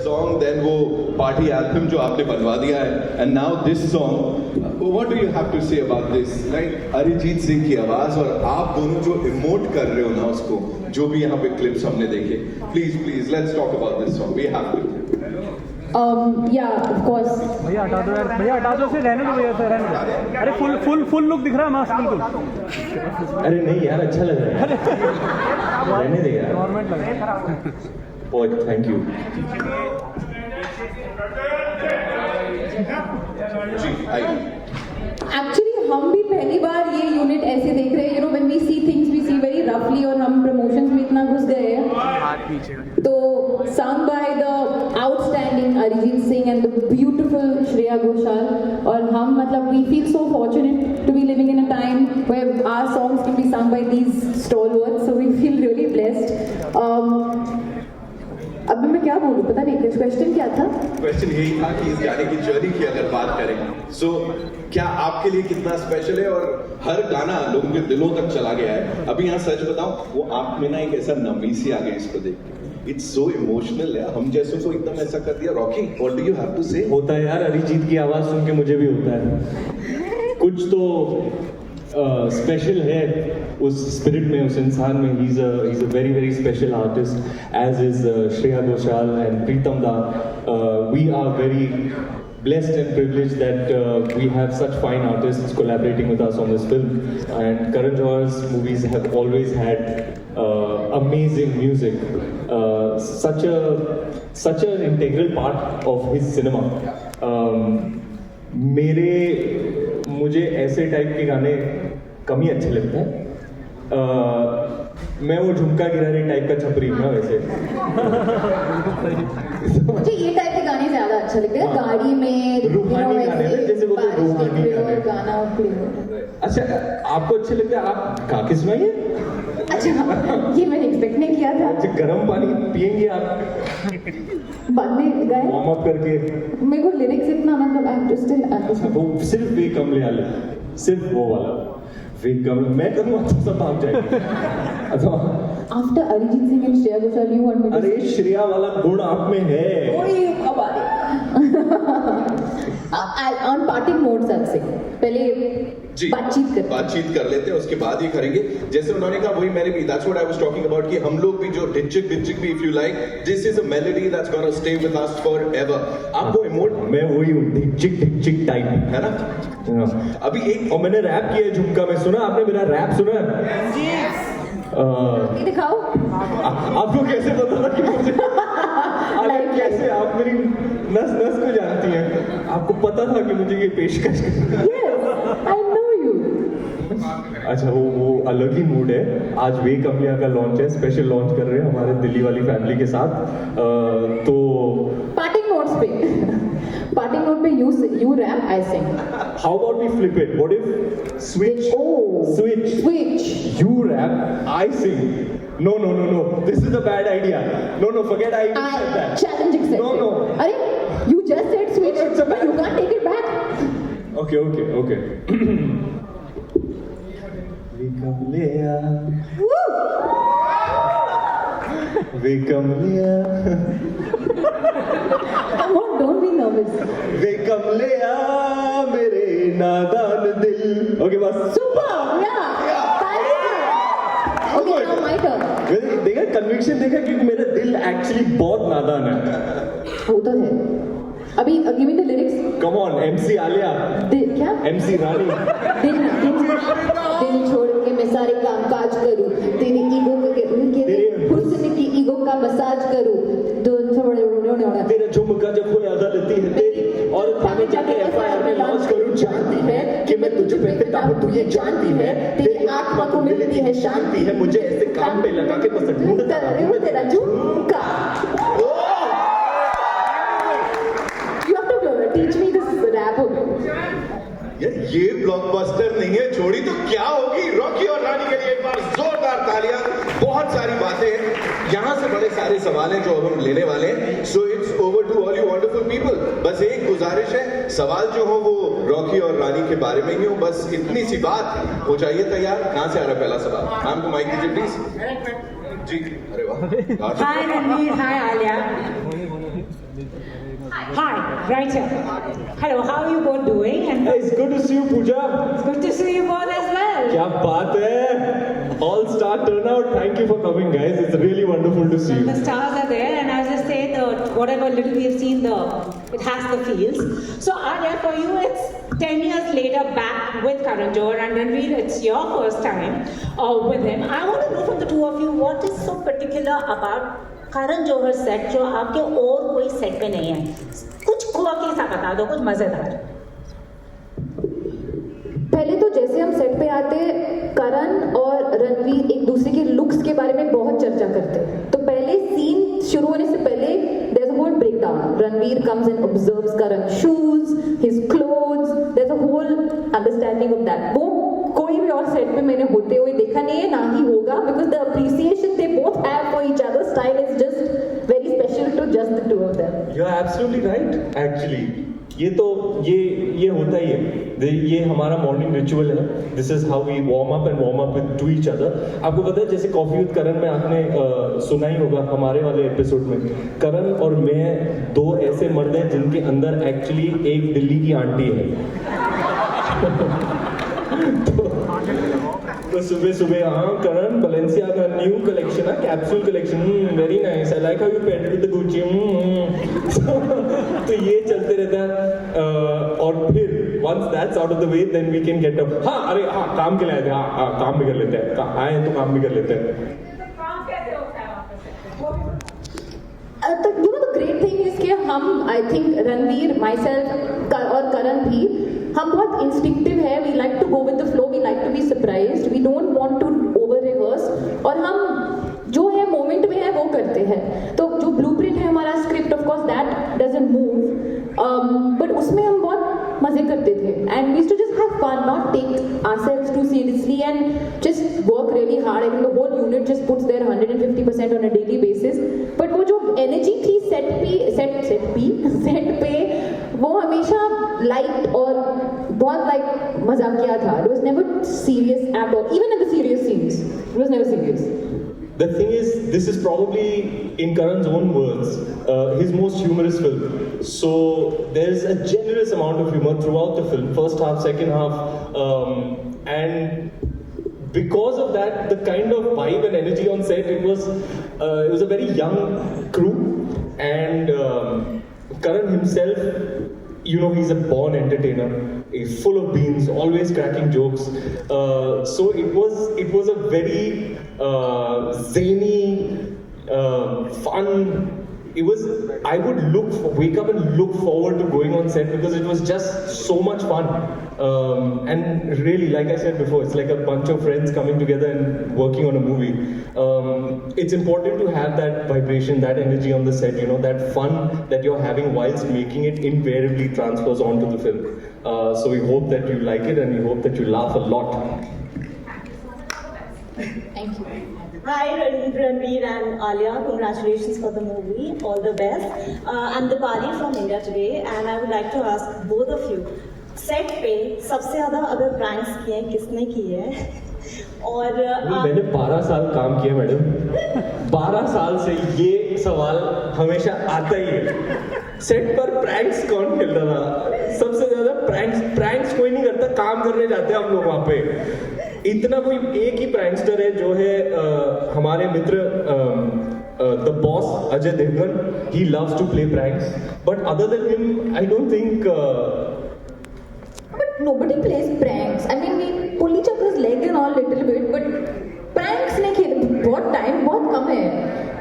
song, then वो party anthem जो आपने बनवा दिया है, and now this song. What do you have to say about this? Like Arijit Singh की आवाज और आप दोनों जो इमोट कर रहे हो ना उसको, जो भी यहाँ पे clips हमने देखे, please let's talk about this song. We have to. Yeah, of course. भैया हटा दो यार, भैया हटा दो, फिर रहने दो भैया, फिर रहने दो। अरे फुल लुक दिख रहा है मास्क बिल्कुल। अरे नहीं यार, अच्छा लग रहा है, रहने दे यार, गवर्नमेंट लग रहा है। बहुत थैंक यू। जी आइए। Actually, हम भी पहली बार ये यूनिट ऐसे देख रहे हैं, you know, when we see things, we see very roughly, और हम प्रमोशंस में इतना घुस गए हैं। तो sung by the outstanding Arijit Singh and the beautiful Shreya Ghoshal, और हम मतलब we feel so fortunate to be living in a time where our songs can be sung by these stalwarts, so we feel really blessed. अब मैं क्या बोलूँ पता नहीं, question क्या था? क्वेश्चन यही था कि इस गाने की जर्नी की अगर बात करें, सो क्या आपके लिए कितना स्पेशल है और हर गाना लोगों के दिलों तक चला गया है? अभी यहाँ सच बताऊं, वो आप में ना एक ऐसा नमी सी आ गई इसको देख के, इट्स सो इमोशनल है, हम जैसों को एकदम ऐसा कर दिया। Rocky, what do you have to say? होता है यार, अरिजीत की आवाज़ सुन के मुझे भी होता है कुछ तो स्पेशल है उस स्पिरिट में, उस इंसान में। He is a very special artist, as is Shreya Ghoshal and Pritam da. We are very blessed and privileged that we have such fine artists collaborating with us on this film, and Karan Johar's movies have always had amazing music, such an integral part of his cinema. मुझे ऐसे type के गाने कम ही अच्छे लगते हैं। मैं वो झुमका गिराने टाइप का छपरी हूँ ना वैसे। मुझे ये टाइप के गाने ज्यादा अच्छे लगते हैं, गाड़ी में रूहानी गाने, जैसे वो रूहानी गाना। अच्छा, आपको अच्छे लगते हैं, आप गा के सुनाइए। अच्छा, ये मैंने एक्सपेक्ट नहीं किया था। अच्छा, गर्म पानी पियेंगे आप बाद में गाए वार्म अप करके? मेरे को लिरिक्स इतना मतलब आई एम जस्ट अंडरस्टैंड। वो सिर्फ वे कम ले आले, सिर्फ वो वाला वे कम मैं करूँगा तो सब भाग जाएंगे। After Arijit Singh and Shreya Ghoshal you want me to? अरे श्रेया वाला गुण आप में है। ओए अब आ ऑन पार्टिंग मोड्स से पहले जी बातचीत कर लेते हैं, उसके बाद ही करेंगे। जैसे उन्होंने कहा वही मैंने भी, that's what I was talking about, कि हम लोग भी जो डिचिक भी, if you like, this is a melody that's gonna stay with us forever. आपको इमोट, मैं वही हूँ, डिचिक टाइप है ना। अभी एक और मैंने रैप किया है झुमका में, सुना आपने मेरा रैप सुना है? दिखाओ। आपको कैसे पता था कि मुझे कैसे आप मेरी नस को जानती हैं, आपको पता था कि मुझे ये पेशकश करना है? Yes, I know you. अच्छा, वो अलग ही मूड है। आज वे कमलिया का लॉन्च है, स्पेशल लॉन्च कर रहे हैं हमारे दिल्ली वाली फैमिली के साथ। तो पार्टिंग नोट पे you rap, I sing. how about we flip it? What if switch? Switch. You rap, I sing. No. This is a bad idea. No, forget I even said that. Challenge accepted. No. Arey, you just said switch, but you can't take it back. Okay. We come Leah. Woo! We come Leah. Come on, don't be nervous. We come Leah, मेरे नादान दिल। Okay, बस। Super, yeah. Okay, now my turn. देखा conviction, देखा क्योंकि मेरा दिल actually बहुत नादान है। वो तो है। अभी give me the lyrics. Come on, MC Alia. क्या? MC रानी। दिल छोड़ के मैं सारे काम काज करूं, तेरी ईगो के हुस्न की ईगो का मसाज करूं, तेरा झुमका जब कोई अदालती है तेरी, और थाने जाके FIR में लॉन्च करूं, जानती है कि मैं तुझ पे फिदा हूं, तू ये जानती है, तेरी आत्मा को मिलती है शांति है, मुझे ऐसे काम पे लगा के बस ढूंढता रहूं तेरा झुमका। You have to teach me this rap. यार ये ब्लॉकबस्टर नहीं है, छोड़ी तो क्या होगी। रॉकी और रानी के लिए एक बार जोरदार तालियां। बहुत सारी बातें हैं, यहाँ से बड़े सारे सवाल हैं जो अब हम लेने वाले हैं। So it's over to all you wonderful people. बस एक गुजारिश है, सवाल जो हो वो रॉकी और रानी के बारे में ही हो, बस इतनी सी बात हो जाइए तैयार। कहाँ से आ रहा है पहला सवाल? मैम को माइक दीजिए प्लीज। जी, अरे वाह। हाय रणवीर, हाय Alia. Hi, right here. Hello, how are you both doing? And Hey, it's good to see you, Pooja. it's good to see you both as well. क्या बात है? All-star turnout. Thank you for coming, guys. It's really wonderful to see The you. stars are there, and as I say, whatever little we've seen, it has the feels. So, Arya, for you, it's 10 years later back with Karan Johar, and Ranveer, it's your first time with him. I want to know from the two of you, what is so particular about Karan Johar set जो आपके और कोई set पे नहीं है? कुछ quirky सा बता दो, कुछ मजेदार. पहले तो जैसे हम सेट पे आते करण और रणवीर एक दूसरे के लुक्स के बारे में बहुत चर्चा करते हैं तो पहले सीन शुरू होने से पहले there is a whole breakdown Ranveer comes and observes Karan shoes his clothes there is a whole understanding of that वो कोई भी और सेट में मैंने होते हुए देखा नहीं है ना ही होगा because the appreciation they both have for each other style is just very special to just the two of them You're absolutely right. Actually, ये होता ही है. ये हमारा मॉर्निंग रिचुअल है. This is how we warm up with to each other. आपको पता है जैसे कॉफी विद करण में आपने सुना ही होगा हमारे वाले एपिसोड में करण और मैं दो ऐसे मर्द हैं जिनके अंदर एक्चुअली एक दिल्ली की आंटी है. तो सुबह हाँ करण Balenciaga का न्यू कलेक्शन है capsule collection very nice I like how you painted with the Gucci तो ये चलते रहता है और फिर once that's out of the way then we can get up हाँ अरे हाँ काम के लिए आए थे हाँ काम भी कर लेते हैं आए तो काम भी कर लेते हैं you know the great thing is कि हम I think रणवीर myself और करण भी हम बहुत इंस्टिंक्टिव है we like to go with the flow we like to be surprised we don't want to over rehearse और हम जो है मोमेंट में है वो करते हैं तो जो ब्लूप्रिंट है हमारा script of course that doesn't move but उसमें हम बहुत मजे करते थे and we used to just have fun not take ourselves too seriously and just work really hard and the whole unit just puts there 150% on a daily basis but वो जो energy थी set पे वो हमेशा light और बहुत like मजाकिया था it was never serious at all even in the serious scenes it was never serious The thing is, this is probably, in Karan's own words, his most humorous film. So there's a generous amount of humor throughout the film, first half, second half, and because of that, the kind of vibe and energy on set, it was a very young crew, and Karan himself, you know, he's a born entertainer. He's full of beans, always cracking jokes. So it was a very zany, fun. I would wake up and look forward to going on set because it was just so much fun. And really, like I said before, it's like a bunch of friends coming together and working on a movie. It's important to have that vibration, that energy on the set, you know, that fun that you're having whilst making it invariably transfers onto the film. So we hope that you like it and we hope that you laugh a lot. Thank you Hi Ranveer and Alia, congratulations for the movie, all the best. I'm Dipali from India today and I would like to ask both of you, set पे सबसे ज़्यादा अगर pranks किए हैं किसने किए हैं और मैंने 12 साल काम किया मैडम 12 साल से ये सवाल हमेशा आता ही है सेट पर प्रैंक्स कौन खेलता था सबसे ज्यादा प्रैंक्स कोई नहीं करता काम करने जाते हैं हम लोग वहाँ पे इतना कोई एक ही प्रैंकस्टर है जो है हमारे मित्र the boss Ajay Devgn he loves to play pranks but other than him I don't think But nobody plays pranks. I mean, we pull each other's leg and all little bit, but pranks नहीं खेले बहुत time बहुत कम है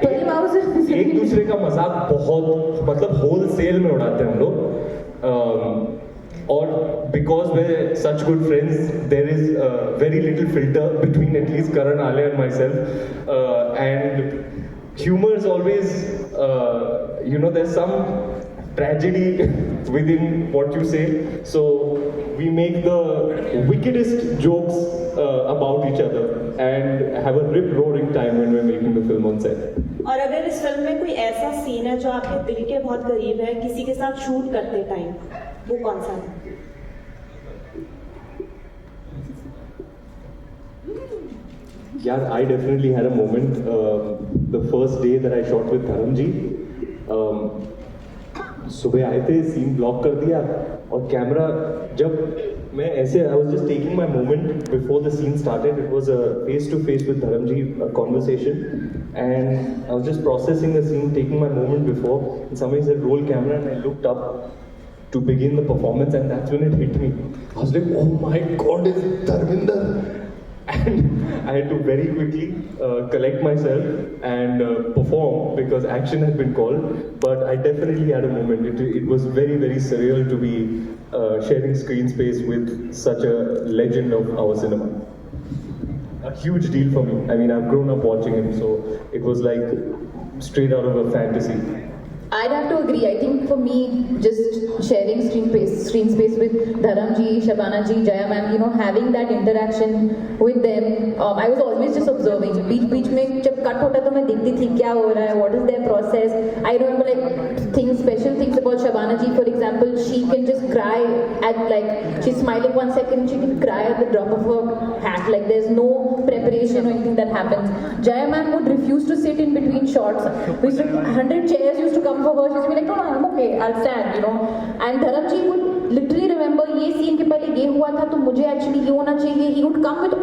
12 hours एक दूसरे का मजाक बहुत मतलब होल सेल में उड़ाते हैं हम लोग और because we're such good friends there is very little filter between at least Karan, Alia and myself and humor is always you know there's some tragedy within what you say so we make the wickedest jokes about each other and have a rip-roaring time when we're making the film on set. और अगर इस film में कोई ऐसा scene है जो आपके दिल के बहुत करीब है किसी के साथ शूट करते टाइम वो कौन सा है Yeah, I definitely had a moment the first day that I shot with Karanji. सुबह आए थे, सीन ब्लॉक कर दिया और कैमरा जब मैं ऐसे I was just taking my moment before the scene started. It was a face to face with Dharamji conversation and I was just processing the scene, taking my moment before and somebody said roll camera and I looked up to begin the performance and that's when it hit me. I was like, oh my god, is it Dharminder? And I had to very quickly collect myself and perform because action had been called. But I definitely had a moment. It was very, very surreal to be sharing screen space with such a legend of our cinema. A huge deal for me. I mean, I've grown up watching him, so it was like straight out of a fantasy. I'd have to agree. I think for me, just sharing screen space with Dharamji, Shabana ji, Jaya ma'am, you know, having that interaction with them, I was always just observing. बीच में जब cut होता तो मैं देखती थी क्या हो रहा है, what is their process. I remember like special things about Shabana ji. For example, she can just cry at like she's smiling 1 second, she can cry at the drop of her hat. Like there's no preparation or anything that happens. Jaya ma'am would refuse to sit in between shots. 100 chairs used to come for her. She's like, no, I'm okay, I'll stand, you know. And Dharamji would literally remember ये scene के पहले ये हुआ था तो मुझे actually ये होना चाहिए. He would come with